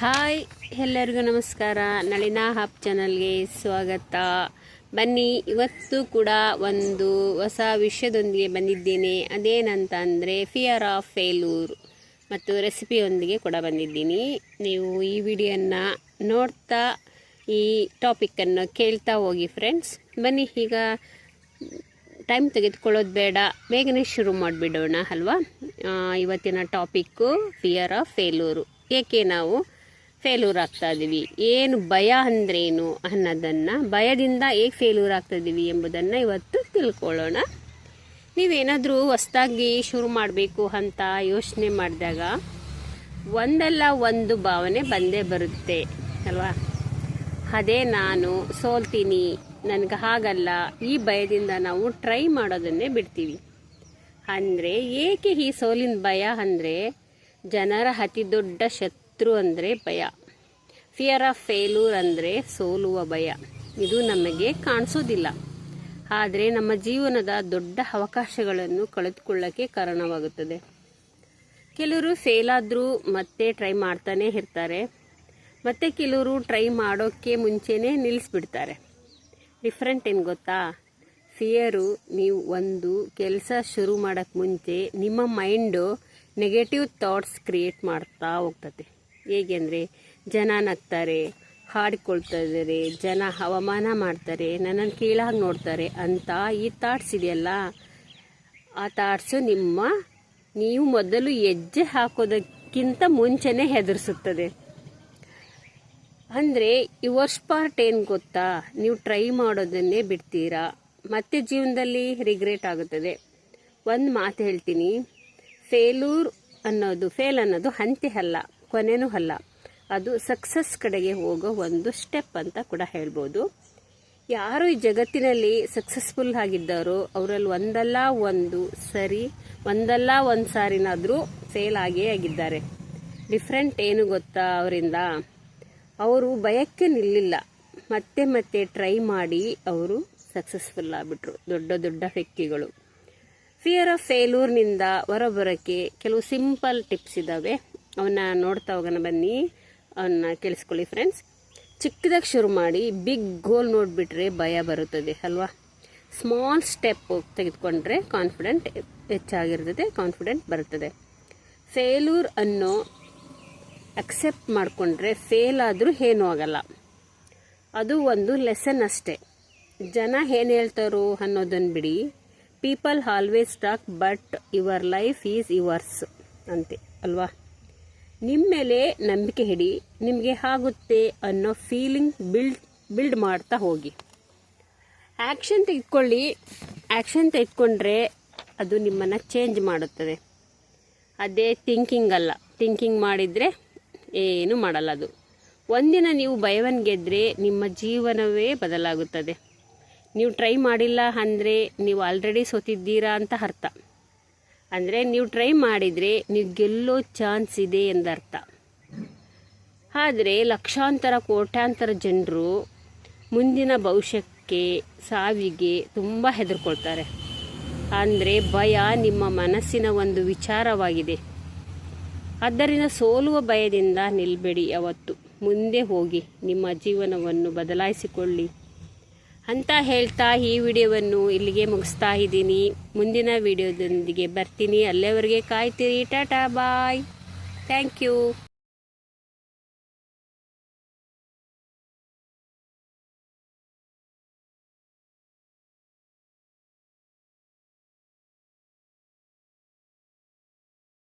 Hi, ಎಲ್ಲರಿಗೂ ನಮಸ್ಕಾರ. Nalina hub ಚಾನಲ್ಗೆ ಸ್ವಾಗತ. ಬನ್ನಿ, ಇವತ್ತು ಕೂಡ ಒಂದು ಹೊಸ ವಿಷಯದೊಂದಿಗೆ ಬಂದಿದ್ದೇನೆ. ಅದೇನಂತ ಅಂದರೆ ಫಿಯರ್ ಆಫ್ ಫೇಲ್ಯೂರ್ ಮತ್ತು ರೆಸಿಪಿಯೊಂದಿಗೆ ಕೂಡ ಬಂದಿದ್ದೀನಿ. ನೀವು ಈ ವಿಡಿಯೋನ ನೋಡ್ತಾ ಈ ಟಾಪಿಕ್ಕನ್ನು ಕೇಳ್ತಾ ಹೋಗಿ ಫ್ರೆಂಡ್ಸ್. ಬನ್ನಿ, ಈಗ ಟೈಮ್ ತೆಗೆದುಕೊಳ್ಳೋದು ಬೇಡ, ಬೇಗನೆ ಶುರು ಮಾಡಿಬಿಡೋಣ ಅಲ್ವಾ. ಇವತ್ತಿನ ಟಾಪಿಕ್ಕು ಫಿಯರ್ ಆಫ್ ಫೇಲ್ಯೂರು. ಏಕೆ ನಾವು ಫೇಲ್ಯೂರ್ ಆಗ್ತಾ ಇದ್ದೀವಿ, ಏನು ಭಯ ಅಂದ್ರೇನು ಅನ್ನೋದನ್ನು, ಭಯದಿಂದ ಹೇಗೆ ಫೇಲ್ಯೂರ್ ಆಗ್ತಾ ಇದ್ದೀವಿ ಎಂಬುದನ್ನು ಇವತ್ತು ತಿಳ್ಕೊಳ್ಳೋಣ. ನೀವೇನಾದರೂ ಹೊಸದಾಗಿ ಶುರು ಮಾಡಬೇಕು ಅಂತ ಯೋಚನೆ ಮಾಡಿದಾಗ ಒಂದಲ್ಲ ಒಂದು ಭಾವನೆ ಬಂದೇ ಬರುತ್ತೆ ಅಲ್ವಾ. ಅದೇ ನಾನು ಸೋಲ್ತೀನಿ, ನನಗೆ ಹಾಗಲ್ಲ, ಈ ಭಯದಿಂದ ನಾವು ಟ್ರೈ ಮಾಡೋದನ್ನೇ ಬಿಡ್ತೀವಿ. ಅಂದರೆ ಏಕೆ ಈ ಸೋಲಿನ ಭಯ ಅಂದರೆ, ಜನರ ಅತಿ ದೊಡ್ಡ ಶತ್ರು ಅಂದರೆ ಭಯ. ಫಿಯರ್ ಆಫ್ ಫೇಲ್ಯೂರ್ ಅಂದರೆ ಸೋಲುವ ಭಯ. ಇದು ನಮಗೆ ಕಾಣಿಸೋದಿಲ್ಲ, ಆದರೆ ನಮ್ಮ ಜೀವನದ ದೊಡ್ಡ ಅವಕಾಶಗಳನ್ನು ಕಳೆದುಕೊಳ್ಳೋಕ್ಕೆ ಕಾರಣವಾಗುತ್ತದೆ. ಕೆಲವರು ಫೇಲ್ ಆದರೂ ಮತ್ತೆ ಟ್ರೈ ಮಾಡ್ತಾನೆ ಇರ್ತಾರೆ, ಮತ್ತು ಕೆಲವರು ಟ್ರೈ ಮಾಡೋಕ್ಕೆ ಮುಂಚೆನೇ ನಿಲ್ಲಿಸ್ಬಿಡ್ತಾರೆ. ಡಿಫ್ರೆಂಟ್ ಏನು ಗೊತ್ತಾ? ಫಿಯರು, ನೀವು ಒಂದು ಕೆಲಸ ಶುರು ಮಾಡೋಕ್ಕೆ ಮುಂಚೆ ನಿಮ್ಮ ಮೈಂಡು ನೆಗೆಟಿವ್ ಥಾಟ್ಸ್ ಕ್ರಿಯೇಟ್ ಮಾಡ್ತಾ ಹೋಗ್ತದೆ. ಹೇಗೆ ಅಂದರೆ, ಜನ ನಗ್ತಾರೆ, ಹಾಡಿಕೊಳ್ತಾ ಇದ್ದಾರೆ, ಜನ ಅವಮಾನ ಮಾಡ್ತಾರೆ, ನನ್ನನ್ನು ಕೀಳಾಗಿ ನೋಡ್ತಾರೆ ಅಂತ ಈ ಥಾಟ್ಸ್ ಇದೆಯಲ್ಲ, ಆ ಥಾಟ್ಸು ನೀವು ಮೊದಲು ಹೆಜ್ಜೆ ಹಾಕೋದಕ್ಕಿಂತ ಮುಂಚೆನೇ ಹೆದರಿಸುತ್ತದೆ. ಅಂದರೆ ಈ ವರ್ಸ್ಟ್ ಪಾರ್ಟ್ ಏನು ಗೊತ್ತಾ? ನೀವು ಟ್ರೈ ಮಾಡೋದನ್ನೇ ಬಿಡ್ತೀರಾ, ಮತ್ತೆ ಜೀವನದಲ್ಲಿ ರಿಗ್ರೆಟ್ ಆಗುತ್ತದೆ. ಒಂದು ಮಾತು ಹೇಳ್ತೀನಿ, ಫೇಲ್ ಅನ್ನೋದು ಅಂತ್ಯ ಅಲ್ಲ, ಕೊನೆನೂ ಅಲ್ಲ. ಅದು ಸಕ್ಸಸ್ ಕಡೆಗೆ ಹೋಗೋ ಒಂದು ಸ್ಟೆಪ್ ಅಂತ ಕೂಡ ಹೇಳ್ಬೋದು. ಯಾರು ಈ ಜಗತ್ತಿನಲ್ಲಿ ಸಕ್ಸಸ್ಫುಲ್ ಆಗಿದ್ದಾರೋ ಅವರಲ್ಲಿ ಒಂದಲ್ಲ ಒಂದು ಸಾರಿನಾದರೂ ಫೇಲ್ ಆಗೇ ಆಗಿದ್ದಾರೆ. ಡಿಫ್ರೆಂಟ್ ಏನು ಗೊತ್ತಾ ಅವರಿಂದ? ಅವರು ಭಯಕ್ಕೆ ನಿಲ್ಲಿಲ್ಲ, ಮತ್ತೆ ಟ್ರೈ ಮಾಡಿ ಅವರು ಸಕ್ಸಸ್ಫುಲ್ ಆಗಿಬಿಟ್ರು. ದೊಡ್ಡ ವ್ಯಕ್ತಿಗಳು. ಫಿಯರ್ ಆಫ್ ಫೇಲ್ಯೂರ್ನಿಂದ ಹೊರಬರೋಕ್ಕೆ ಕೆಲವು ಸಿಂಪಲ್ ಟಿಪ್ಸ್ ಇದ್ದಾವೆ, ಅವನ್ನ ನೋಡ್ತಾ ಹೋಗೋಣ. ಬನ್ನಿ, ಅವನ್ನ ಕೇಳಿಸ್ಕೊಳ್ಳಿ ಫ್ರೆಂಡ್ಸ್. ಚಿಕ್ಕದಾಗಿ ಶುರು ಮಾಡಿ ಬಿಗ್ ಗೋಲ್ ನೋಡಿಬಿಟ್ರೆ ಭಯ ಬರುತ್ತದೆ ಅಲ್ವಾ. ಸ್ಮಾಲ್ ಸ್ಟೆಪ್ ತೆಗೆದುಕೊಂಡ್ರೆ ಕಾನ್ಫಿಡೆಂಟ್ ಹೆಚ್ಚಾಗಿರ್ತದೆ, ಕಾನ್ಫಿಡೆಂಟ್ ಬರುತ್ತದೆ. ಫೇಲ್ಯೂರ್ ಅನ್ನೋ ಅಕ್ಸೆಪ್ಟ್ ಮಾಡಿಕೊಂಡ್ರೆ ಫೇಲ್ ಆದರೂ ಏನೂ ಆಗಲ್ಲ, ಅದು ಒಂದು ಲೆಸನ್ ಅಷ್ಟೇ. ಜನ ಏನು ಹೇಳ್ತಾರೋ ಅನ್ನೋದನ್ನು ಬಿಡಿ. People always talk but your life is yours ಅಂತೆ ಅಲ್ವಾ. ನಿಮ್ಮ ಮೇಲೆ ನಂಬಿಕೆ ಇಡಿ, ನಿಮಗೆ ಆಗುತ್ತೆ ಅನ್ನೋ ಫೀಲಿಂಗ್ ಬಿಲ್ಡ್ ಮಾಡ್ತಾ ಹೋಗಿ. ಆ್ಯಕ್ಷನ್ ತೆಗೆದುಕೊಂಡ್ರೆ ಅದು ನಿಮ್ಮನ್ನು ಚೇಂಜ್ ಮಾಡುತ್ತದೆ. ಅದೇ ಥಿಂಕಿಂಗ್ ಅಲ್ಲ. ಥಿಂಕಿಂಗ್ ಮಾಡಿದರೆ ಏನೂ ಮಾಡಲ್ಲ ಅದು. ಒಂದಿನ ನೀವು ಭಯವನ್ನು ಗೆದ್ದರೆ ನಿಮ್ಮ ಜೀವನವೇ ಬದಲಾಗುತ್ತದೆ. ನೀವು ಟ್ರೈ ಮಾಡಿಲ್ಲ ಅಂದರೆ ನೀವು ಆಲ್ರೆಡಿ ಸೋತಿದ್ದೀರಾ ಅಂತ ಅರ್ಥ. ಅಂದರೆ ನೀವು ಟ್ರೈ ಮಾಡಿದರೆ ನೀವು ಗೆಲ್ಲೋ ಚಾನ್ಸ್ ಇದೆ ಎಂದರ್ಥ. ಆದರೆ ಲಕ್ಷಾಂತರ ಕೋಟ್ಯಾಂತರ ಜನರು ಮುಂದಿನ ಭವಿಷ್ಯಕ್ಕೆ, ಸಾವಿಗೆ ತುಂಬ ಹೆದರ್ಕೊಳ್ತಾರೆ. ಅಂದರೆ ಭಯ ನಿಮ್ಮ ಮನಸ್ಸಿನ ಒಂದು ವಿಚಾರವಾಗಿದೆ. ಆದ್ದರಿಂದ ಸೋಲುವ ಭಯದಿಂದ ನಿಲ್ಲಬೇಡಿ. ಯಾವತ್ತು ಮುಂದೆ ಹೋಗಿ ನಿಮ್ಮ ಜೀವನವನ್ನು ಬದಲಾಯಿಸಿಕೊಳ್ಳಿ ಅಂತ ಹೇಳ್ತಾ ಈ ವಿಡಿಯೋವನ್ನು ಇಲ್ಲಿಗೆ ಮುಗಿಸ್ತಾ ಇದ್ದೀನಿ. ಮುಂದಿನ ವಿಡಿಯೋದೊಂದಿಗೆ ಬರ್ತೀನಿ. ಅಲ್ಲಿವರೆಗೆ ಕಾಯ್ತೀರಿ. ಟಾಟಾ, ಬಾಯ್, ಥ್ಯಾಂಕ್ ಯು.